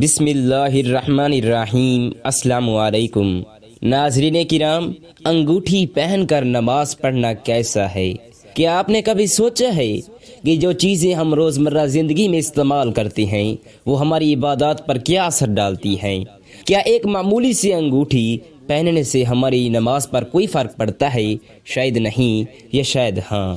بسم اللہ الرحمن الرحیم۔ السلام علیکم ناظرین کرام، انگوٹھی پہن کر نماز پڑھنا کیسا ہے؟ کیا آپ نے کبھی سوچا ہے کہ جو چیزیں ہم روزمرہ زندگی میں استعمال کرتے ہیں وہ ہماری عبادات پر کیا اثر ڈالتی ہیں؟ کیا ایک معمولی سی انگوٹھی پہننے سے ہماری نماز پر کوئی فرق پڑتا ہے؟ شاید نہیں، یا شاید ہاں۔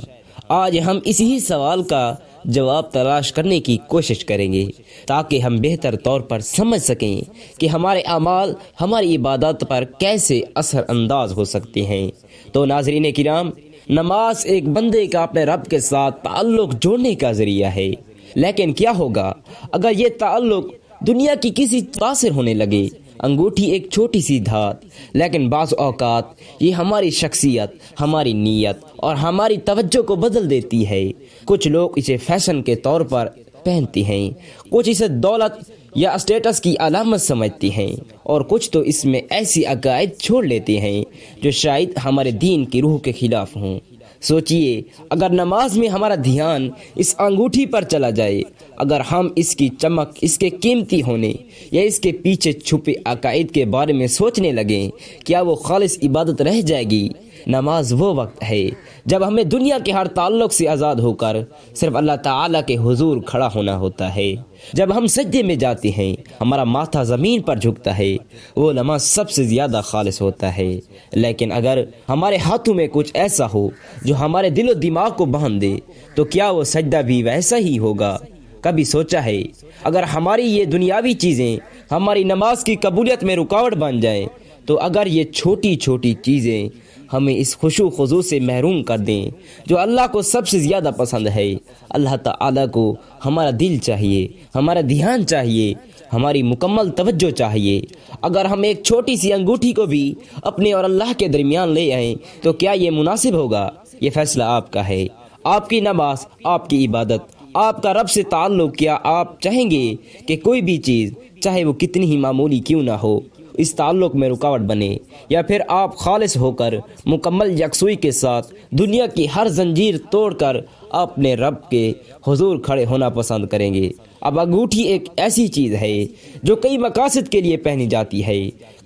آج ہم اسی سوال کا جواب تلاش کرنے کی کوشش کریں گے تاکہ ہم بہتر طور پر سمجھ سکیں کہ ہمارے اعمال ہماری عبادات پر کیسے اثر انداز ہو سکتے ہیں۔ تو ناظرین کرام، نماز ایک بندے کا اپنے رب کے ساتھ تعلق جوڑنے کا ذریعہ ہے، لیکن کیا ہوگا اگر یہ تعلق دنیا کی کسی بات سے ہونے لگے؟ انگوٹھی ایک چھوٹی سی دھات، لیکن بعض اوقات یہ ہماری شخصیت، ہماری نیت اور ہماری توجہ کو بدل دیتی ہے۔ کچھ لوگ اسے فیشن کے طور پر پہنتے ہیں، کچھ اسے دولت یا اسٹیٹس کی علامت سمجھتے ہیں، اور کچھ تو اس میں ایسی عقائد چھوڑ لیتے ہیں جو شاید ہمارے دین کی روح کے خلاف ہوں۔ سوچئے، اگر نماز میں ہمارا دھیان اس انگوٹھی پر چلا جائے، اگر ہم اس کی چمک، اس کے قیمتی ہونے یا اس کے پیچھے چھپے عقائد کے بارے میں سوچنے لگیں، کیا وہ خالص عبادت رہ جائے گی؟ نماز وہ وقت ہے جب ہمیں دنیا کے ہر تعلق سے آزاد ہو کر صرف اللہ تعالیٰ کے حضور کھڑا ہونا ہوتا ہے۔ جب ہم سجدے میں جاتے ہیں، ہمارا ماتھا زمین پر جھکتا ہے، وہ نماز سب سے زیادہ خالص ہوتا ہے۔ لیکن اگر ہمارے ہاتھوں میں کچھ ایسا ہو جو ہمارے دل و دماغ کو باندھ دے، تو کیا وہ سجدہ بھی ویسا ہی ہوگا؟ کبھی سوچا ہے اگر ہماری یہ دنیاوی چیزیں ہماری نماز کی قبولیت میں رکاوٹ بن جائیں، تو اگر یہ چھوٹی چھوٹی چیزیں ہمیں اس خشوع خضوع سے محروم کر دیں جو اللہ کو سب سے زیادہ پسند ہے؟ اللہ تعالیٰ کو ہمارا دل چاہیے، ہمارا دھیان چاہیے، ہماری مکمل توجہ چاہیے۔ اگر ہم ایک چھوٹی سی انگوٹھی کو بھی اپنے اور اللہ کے درمیان لے آئیں تو کیا یہ مناسب ہوگا؟ یہ فیصلہ آپ کا ہے۔ آپ کی نماز، آپ کی عبادت، آپ کا رب سے تعلق، کیا آپ چاہیں گے کہ کوئی بھی چیز، چاہے وہ کتنی ہی معمولی کیوں نہ ہو، اس تعلق میں رکاوٹ بنے؟ یا پھر آپ خالص ہو کر مکمل یکسوئی کے ساتھ دنیا کی ہر زنجیر توڑ کر اپنے رب کے حضور کھڑے ہونا پسند کریں گے؟ اب انگوٹھی ایک ایسی چیز ہے جو کئی مقاصد کے لیے پہنی جاتی ہے،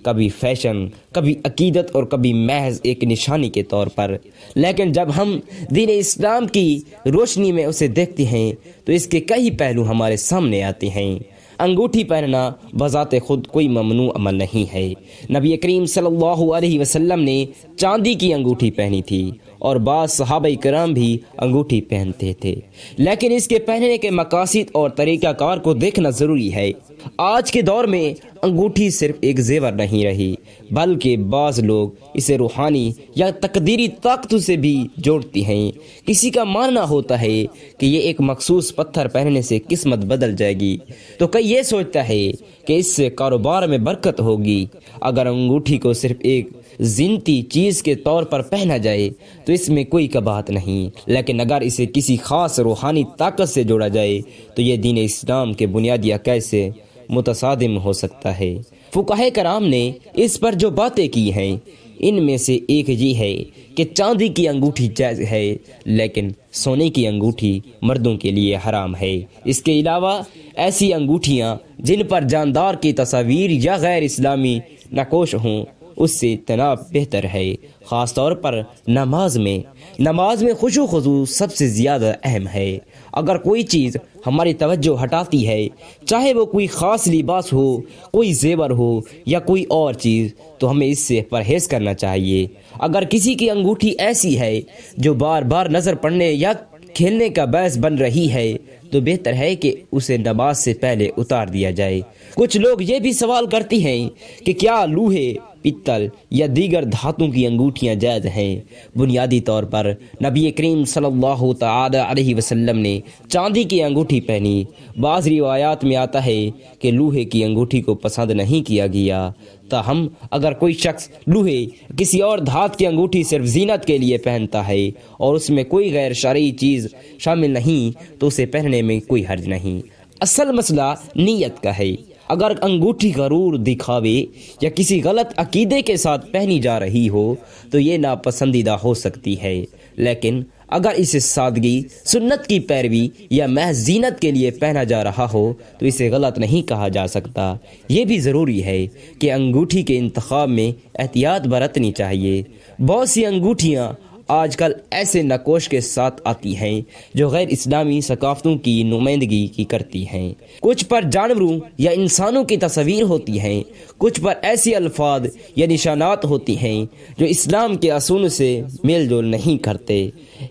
کبھی فیشن، کبھی عقیدت اور کبھی محض ایک نشانی کے طور پر۔ لیکن جب ہم دین اسلام کی روشنی میں اسے دیکھتے ہیں تو اس کے کئی پہلو ہمارے سامنے آتے ہیں۔ انگوٹھی پہننا بذات خود کوئی ممنوع عمل نہیں ہے۔ نبی کریم صلی اللہ علیہ وسلم نے چاندی کی انگوٹھی پہنی تھی، اور بعض صحابہ کرام بھی انگوٹھی پہنتے تھے، لیکن اس کے پہننے کے مقاصد اور طریقہ کار کو دیکھنا ضروری ہے۔ آج کے دور میں انگوٹھی صرف ایک زیور نہیں رہی، بلکہ بعض لوگ اسے روحانی یا تقدیری طاقتوں سے بھی جوڑتی ہیں۔ کسی کا ماننا ہوتا ہے کہ یہ ایک مخصوص پتھر پہننے سے قسمت بدل جائے گی، تو کوئی یہ سوچتا ہے کہ اس سے کاروبار میں برکت ہوگی۔ اگر انگوٹھی کو صرف ایک زینتی چیز کے طور پر پہنا جائے تو اس میں کوئی کباہت نہیں، لیکن اگر اسے کسی خاص روحانی طاقت سے جوڑا جائے تو یہ دین اسلام کے بنیادی عقائد سے متصادم ہو سکتا ہے۔ فقہاء کرام نے اس پر جو باتیں کی ہیں، ان میں سے ایک یہ ہے کہ چاندی کی انگوٹھی جائز ہے، لیکن سونے کی انگوٹھی مردوں کے لیے حرام ہے۔ اس کے علاوہ ایسی انگوٹھیاں جن پر جاندار کی تصاویر یا غیر اسلامی نقوش ہوں، اس سے اجتناب بہتر ہے۔ خاص طور پر نماز میں خشوع خضوع سب سے زیادہ اہم ہے۔ اگر کوئی چیز ہماری توجہ ہٹاتی ہے، چاہے وہ کوئی خاص لباس ہو، کوئی زیور ہو یا کوئی اور چیز، تو ہمیں اس سے پرہیز کرنا چاہیے۔ اگر کسی کی انگوٹھی ایسی ہے جو بار بار نظر پڑنے یا کھیلنے کا باعث بن رہی ہے، تو بہتر ہے کہ اسے نماز سے پہلے اتار دیا جائے۔ کچھ لوگ یہ بھی سوال کرتے ہیں کہ کیا لوہے، پتل یا دیگر دھاتوں کی انگوٹھیاں جائز ہیں؟ بنیادی طور پر نبی کریم صلی اللہ تعالی علیہ وسلم نے چاندی کی انگوٹھی پہنی۔ بعض روایات میں آتا ہے کہ لوہے کی انگوٹھی کو پسند نہیں کیا گیا۔ تاہم اگر کوئی شخص لوہے کسی اور دھات کی انگوٹھی صرف زینت کے لیے پہنتا ہے اور اس میں کوئی غیر شرعی چیز شامل نہیں، تو اسے پہننے میں کوئی حرج نہیں۔ اصل مسئلہ نیت کا ہے۔ اگر انگوٹھی غرور، دکھاوے یا کسی غلط عقیدے کے ساتھ پہنی جا رہی ہو تو یہ ناپسندیدہ ہو سکتی ہے، لیکن اگر اسے سادگی، سنت کی پیروی یا محض زینت کے لیے پہنا جا رہا ہو تو اسے غلط نہیں کہا جا سکتا۔ یہ بھی ضروری ہے کہ انگوٹھی کے انتخاب میں احتیاط برتنی چاہیے۔ بہت سی انگوٹھیاں آج کل ایسے نقوش کے ساتھ آتی ہیں جو غیر اسلامی ثقافتوں کی نمائندگی کی کرتی ہیں۔ کچھ پر جانوروں یا انسانوں کی تصویر ہوتی ہیں، کچھ پر ایسی الفاظ یا نشانات ہوتی ہیں جو اسلام کے اصول سے میل جول نہیں کرتے۔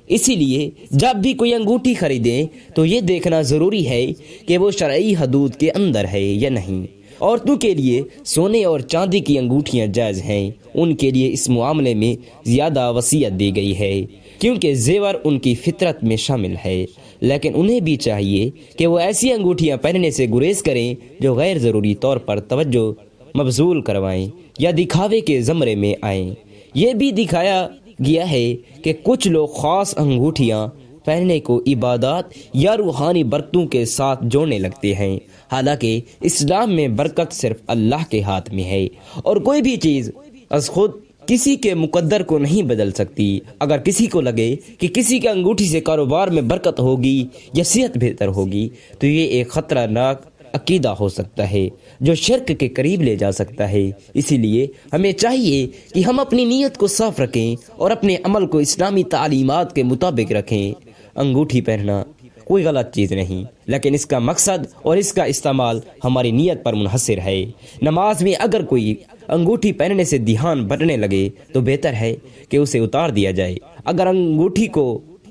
اسی لیے جب بھی کوئی انگوٹھی خریدیں تو یہ دیکھنا ضروری ہے کہ وہ شرعی حدود کے اندر ہے یا نہیں۔ عورتوں کے لیے سونے اور چاندی کی انگوٹھیاں جائز ہیں، ان کے لیے اس معاملے میں زیادہ وصیت دی گئی ہے کیونکہ زیور ان کی فطرت میں شامل ہے، لیکن انہیں بھی چاہیے کہ وہ ایسی انگوٹھیاں پہننے سے گریز کریں جو غیر ضروری طور پر توجہ مبذول کروائیں یا دکھاوے کے زمرے میں آئیں۔ یہ بھی دکھایا گیا ہے کہ کچھ لوگ خاص انگوٹھیاں پہننے کو عبادات یا روحانی برکتوں کے ساتھ جوڑنے لگتے ہیں، حالانکہ اسلام میں برکت صرف اللہ کے ہاتھ میں ہے اور کوئی بھی چیز از خود کسی کے مقدر کو نہیں بدل سکتی۔ اگر کسی کو لگے کہ کسی کے انگوٹھی سے کاروبار میں برکت ہوگی یا صحت بہتر ہوگی تو یہ ایک خطرناک عقیدہ ہو سکتا ہے جو شرک کے قریب لے جا سکتا ہے۔ اسی لیے ہمیں چاہیے کہ ہم اپنی نیت کو صاف رکھیں اور اپنے عمل کو اسلامی تعلیمات کے مطابق رکھیں۔ انگوٹھی پہننا کوئی غلط چیز نہیں، لیکن اس کا مقصد اور اس کا استعمال ہماری نیت پر منحصر ہے۔ نماز میں اگر کوئی انگوٹھی پہننے سے دھیان بٹنے لگے تو بہتر ہے کہ اسے اتار دیا جائے۔ اگر انگوٹھی کو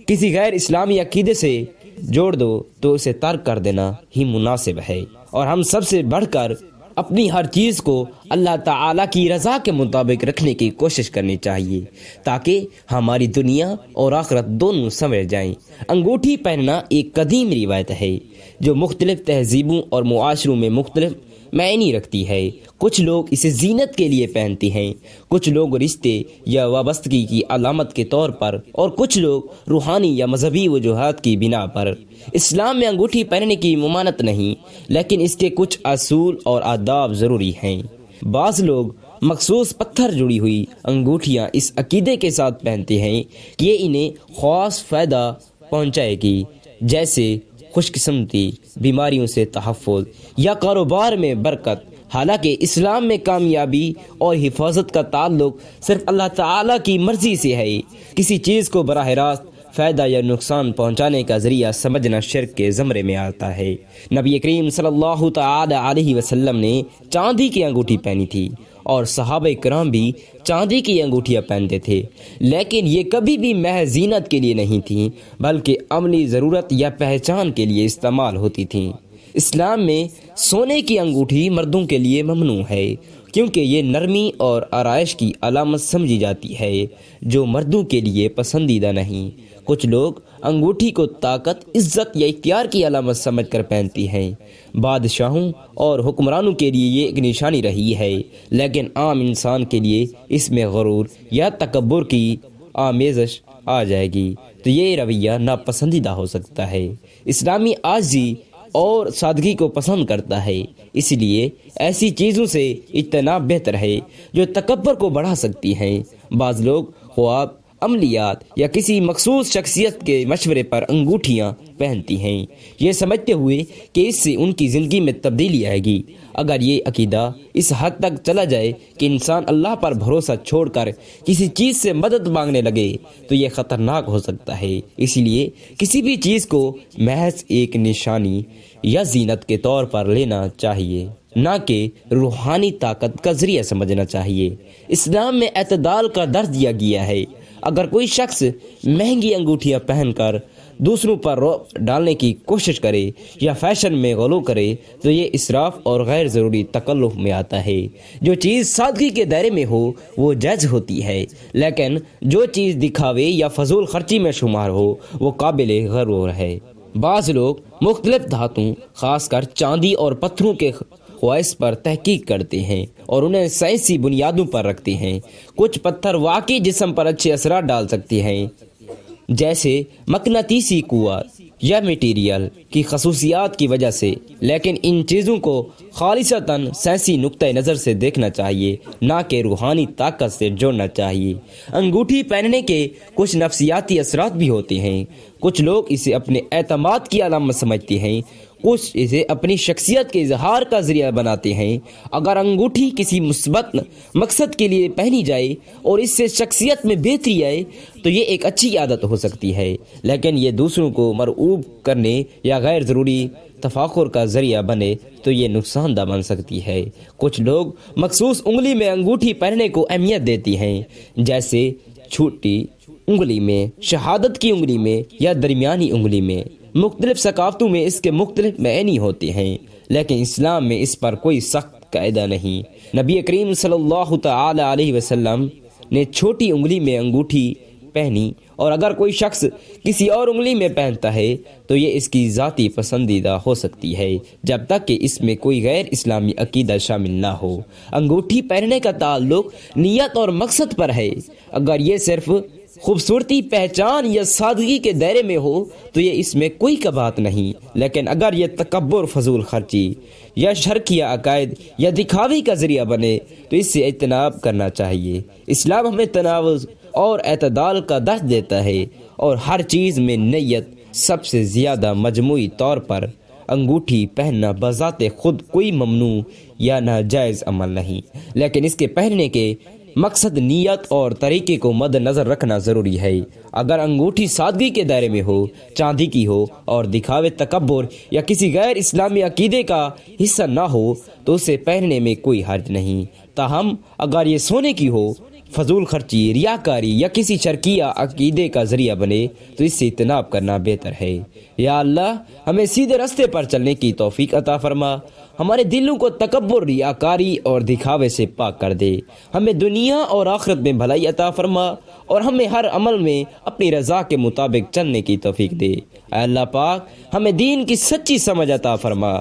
کسی غیر اسلامی عقیدے سے جوڑ دو تو اسے ترک کر دینا ہی مناسب ہے، اور ہم سب سے بڑھ کر اپنی ہر چیز کو اللہ تعالیٰ کی رضا کے مطابق رکھنے کی کوشش کرنی چاہیے تاکہ ہماری دنیا اور آخرت دونوں سنور جائیں۔ انگوٹھی پہننا ایک قدیم روایت ہے جو مختلف تہذیبوں اور معاشروں میں مختلف معنی رکھتی ہے۔ کچھ لوگ اسے زینت کے لیے پہنتے ہیں، کچھ لوگ رشتے یا وابستگی کی علامت کے طور پر، اور کچھ لوگ روحانی یا مذہبی وجوہات کی بنا پر۔ اسلام میں انگوٹھی پہننے کی ممانعت نہیں، لیکن اس کے کچھ اصول اور آداب ضروری ہیں۔ بعض لوگ مخصوص پتھر جڑی ہوئی انگوٹھیاں اس عقیدے کے ساتھ پہنتے ہیں کہ یہ انہیں خاص فائدہ پہنچائے گی، جیسے خوش قسمتی، بیماریوں سے تحفظ یا کاروبار میں برکت۔ حالانکہ اسلام میں کامیابی اور حفاظت کا تعلق صرف اللہ تعالیٰ کی مرضی سے ہے۔ کسی چیز کو براہ راست فائدہ یا نقصان پہنچانے کا ذریعہ سمجھنا شرک کے زمرے میں آتا ہے۔ نبی کریم صلی اللہ تعالی علیہ وسلم نے چاندی کی انگوٹھی پہنی تھی اور صحابہ کرام بھی چاندی کی انگوٹھیاں پہنتے تھے، لیکن یہ کبھی بھی محض زینت کے لیے نہیں تھیں بلکہ عملی ضرورت یا پہچان کے لیے استعمال ہوتی تھیں۔ اسلام میں سونے کی انگوٹھی مردوں کے لیے ممنوع ہے کیونکہ یہ نرمی اور آرائش کی علامت سمجھی جاتی ہے جو مردوں کے لیے پسندیدہ نہیں۔ کچھ لوگ انگوٹھی کو طاقت، عزت یا اختیار کی علامت سمجھ کر پہنتی ہیں۔ بادشاہوں اور حکمرانوں کے لیے یہ ایک نشانی رہی ہے، لیکن عام انسان کے لیے اس میں غرور یا تکبر کی آمیزش آ جائے گی تو یہ رویہ ناپسندیدہ ہو سکتا ہے۔ اسلامی عاجزی اور سادگی کو پسند کرتا ہے، اس لیے ایسی چیزوں سے اجتناب بہتر ہے جو تکبر کو بڑھا سکتی ہیں۔ بعض لوگ خواب، عملیات یا کسی مخصوص شخصیت کے مشورے پر انگوٹھیاں پہنتی ہیں، یہ سمجھتے ہوئے کہ اس سے ان کی زندگی میں تبدیلی آئے گی۔ اگر یہ عقیدہ اس حد تک چلا جائے کہ انسان اللہ پر بھروسہ چھوڑ کر کسی چیز سے مدد مانگنے لگے تو یہ خطرناک ہو سکتا ہے۔ اسی لیے کسی بھی چیز کو محض ایک نشانی یا زینت کے طور پر لینا چاہیے، نہ کہ روحانی طاقت کا ذریعہ سمجھنا چاہیے۔ اسلام میں اعتدال کا درس دیا گیا ہے۔ اگر کوئی شخص مہنگی انگوٹھیاں پہن کر دوسروں پر روک ڈالنے کی کوشش کرے یا فیشن میں غلو کرے تو یہ اسراف اور غیر ضروری تکلف میں آتا ہے۔ جو چیز سادگی کے دائرے میں ہو وہ جائز ہوتی ہے، لیکن جو چیز دکھاوے یا فضول خرچی میں شمار ہو وہ قابل غرور ہے۔ بعض لوگ مختلف دھاتوں، خاص کر چاندی اور پتھروں کے خواص پر تحقیق کرتے ہیں اور انہیں سائنسی بنیادوں پر رکھتے ہیں۔ کچھ پتھر واقعی جسم پر اچھے اثرات ڈال سکتے ہیں، جیسے مقناطیسی قوت، یا میٹیریل کی خصوصیات کی وجہ سے، لیکن ان چیزوں کو خالصتاً سائنسی نقطہ نظر سے دیکھنا چاہیے، نہ کہ روحانی طاقت سے جوڑنا چاہیے۔ انگوٹھی پہننے کے کچھ نفسیاتی اثرات بھی ہوتے ہیں۔ کچھ لوگ اسے اپنے اعتماد کی علامت سمجھتے ہیں، کچھ اسے اپنی شخصیت کے اظہار کا ذریعہ بناتے ہیں۔ اگر انگوٹھی کسی مثبت مقصد کے لیے پہنی جائے اور اس سے شخصیت میں بہتری آئے تو یہ ایک اچھی عادت ہو سکتی ہے، لیکن یہ دوسروں کو مرعوب کرنے یا غیر ضروری تفاخر کا ذریعہ بنے تو یہ نقصان دہ بن سکتی ہے۔ کچھ لوگ مخصوص انگلی میں انگوٹھی پہننے کو اہمیت دیتی ہیں، جیسے چھوٹی انگلی میں، شہادت کی انگلی میں یا درمیانی انگلی میں۔ مختلف ثقافتوں میں اس کے مختلف معنی ہوتے ہیں، لیکن اسلام میں اس پر کوئی سخت قاعدہ نہیں۔ نبی کریم صلی اللہ تعالی علیہ وسلم نے چھوٹی انگلی میں انگوٹھی پہنی، اور اگر کوئی شخص کسی اور انگلی میں پہنتا ہے تو یہ اس کی ذاتی پسندیدہ ہو سکتی ہے، جب تک کہ اس میں کوئی غیر اسلامی عقیدہ شامل نہ ہو۔ انگوٹھی پہننے کا تعلق نیت اور مقصد پر ہے۔ اگر یہ صرف خوبصورتی، پہچان یا سادگی کے دائرے میں ہو تو یہ اس میں کوئی کباہت نہیں، لیکن اگر یہ تکبر، فضول خرچی یا شرکیہ عقائد یا دکھاوے کا ذریعہ بنے تو اس سے اجتناب کرنا چاہیے۔ اسلام ہمیں تناوز اور اعتدال کا درس دیتا ہے، اور ہر چیز میں نیت سب سے زیادہ۔ مجموعی طور پر انگوٹھی پہننا بذات خود کوئی ممنوع یا ناجائز عمل نہیں، لیکن اس کے پہننے کے مقصد، نیت اور طریقے کو مد نظر رکھنا ضروری ہے۔ اگر انگوٹھی سادگی کے دائرے میں ہو، چاندی کی ہو اور دکھاوے، تکبر یا کسی غیر اسلامی عقیدے کا حصہ نہ ہو تو اسے پہننے میں کوئی حرج نہیں۔ تاہم اگر یہ سونے کی ہو، فضول خرچی، ریاکاری یا کسی شرکیہ عقیدے کا ذریعہ بنے تو اس سے اجتناب کرنا بہتر ہے۔ یا اللہ، ہمیں سیدھے راستے پر چلنے کی توفیق عطا فرما، ہمارے دلوں کو تکبر، ریاکاری اور دکھاوے سے پاک کر دے، ہمیں دنیا اور آخرت میں بھلائی عطا فرما، اور ہمیں ہر عمل میں اپنی رضا کے مطابق چلنے کی توفیق دے۔ اے اللہ پاک، ہمیں دین کی سچی سمجھ عطا فرما،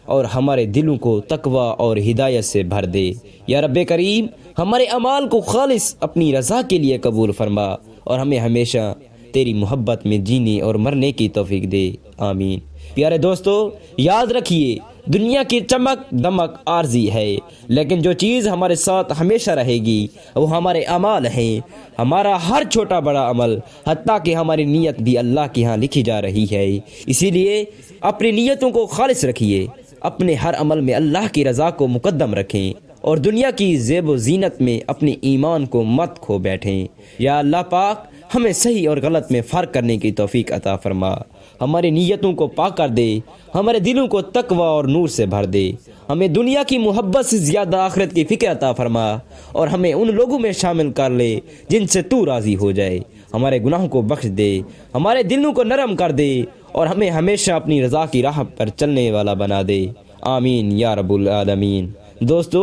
اور ہمارے دلوں کو تقوی اور ہدایت سے بھر دے۔ یا رب کریم، ہمارے اعمال کو خالص اپنی رضا کے لیے قبول فرما، اور ہمیں ہمیشہ تیری محبت میں جینے اور مرنے کی توفیق دے، آمین۔ پیارے دوستو، یاد رکھیے، دنیا کی چمک دمک عارضی ہے، لیکن جو چیز ہمارے ساتھ ہمیشہ رہے گی وہ ہمارے اعمال ہیں۔ ہمارا ہر چھوٹا بڑا عمل، حتیٰ کہ ہماری نیت بھی اللہ کے ہاں لکھی جا رہی ہے۔ اسی لیے اپنی نیتوں کو خالص رکھیے، اپنے ہر عمل میں اللہ کی رضا کو مقدم رکھیں، اور دنیا کی زیب و زینت میں اپنے ایمان کو مت کھو بیٹھیں۔ یا اللہ پاک، ہمیں صحیح اور غلط میں فرق کرنے کی توفیق عطا فرما، ہماری نیتوں کو پاک کر دے، ہمارے دلوں کو تقوی اور نور سے بھر دے، ہمیں دنیا کی محبت سے زیادہ آخرت کی فکر عطا فرما، اور ہمیں ان لوگوں میں شامل کر لے جن سے تو راضی ہو جائے۔ ہمارے گناہوں کو بخش دے، ہمارے دلوں کو نرم کر دے، اور ہمیں ہمیشہ اپنی رضا کی راہ پر چلنے والا بنا دے، آمین یا رب العالمین۔ دوستو،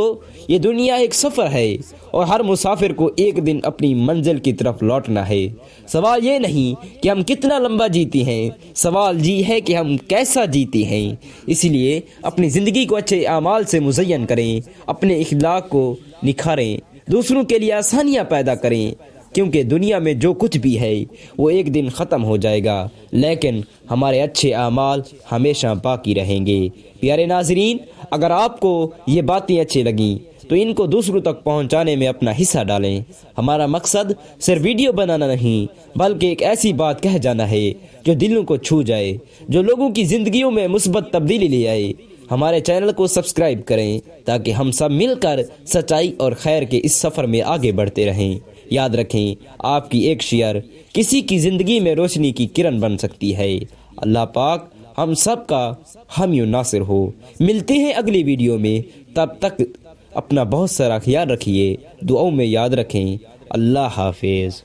یہ دنیا ایک سفر ہے، اور ہر مسافر کو ایک دن اپنی منزل کی طرف لوٹنا ہے۔ سوال یہ نہیں کہ ہم کتنا لمبا جیتے ہیں، سوال یہ ہے کہ ہم کیسا جیتے ہیں۔ اس لیے اپنی زندگی کو اچھے اعمال سے مزین کریں، اپنے اخلاق کو نکھاریں، دوسروں کے لیے آسانیاں پیدا کریں، کیونکہ دنیا میں جو کچھ بھی ہے وہ ایک دن ختم ہو جائے گا، لیکن ہمارے اچھے اعمال ہمیشہ باقی رہیں گے۔ پیارے ناظرین، اگر آپ کو یہ باتیں اچھی لگیں تو ان کو دوسروں تک پہنچانے میں اپنا حصہ ڈالیں۔ ہمارا مقصد صرف ویڈیو بنانا نہیں، بلکہ ایک ایسی بات کہہ جانا ہے جو دلوں کو چھو جائے، جو لوگوں کی زندگیوں میں مثبت تبدیلی لے آئے۔ ہمارے چینل کو سبسکرائب کریں تاکہ ہم سب مل کر سچائی اور خیر کے اس سفر میں آگے بڑھتے رہیں۔ یاد رکھیں، آپ کی ایک شیئر کسی کی زندگی میں روشنی کی کرن بن سکتی ہے۔ اللہ پاک ہم سب کا حامی و ناصر ہو۔ ملتے ہیں اگلی ویڈیو میں، تب تک اپنا بہت سارا خیال رکھیے، دعاؤں میں یاد رکھیں۔ اللہ حافظ۔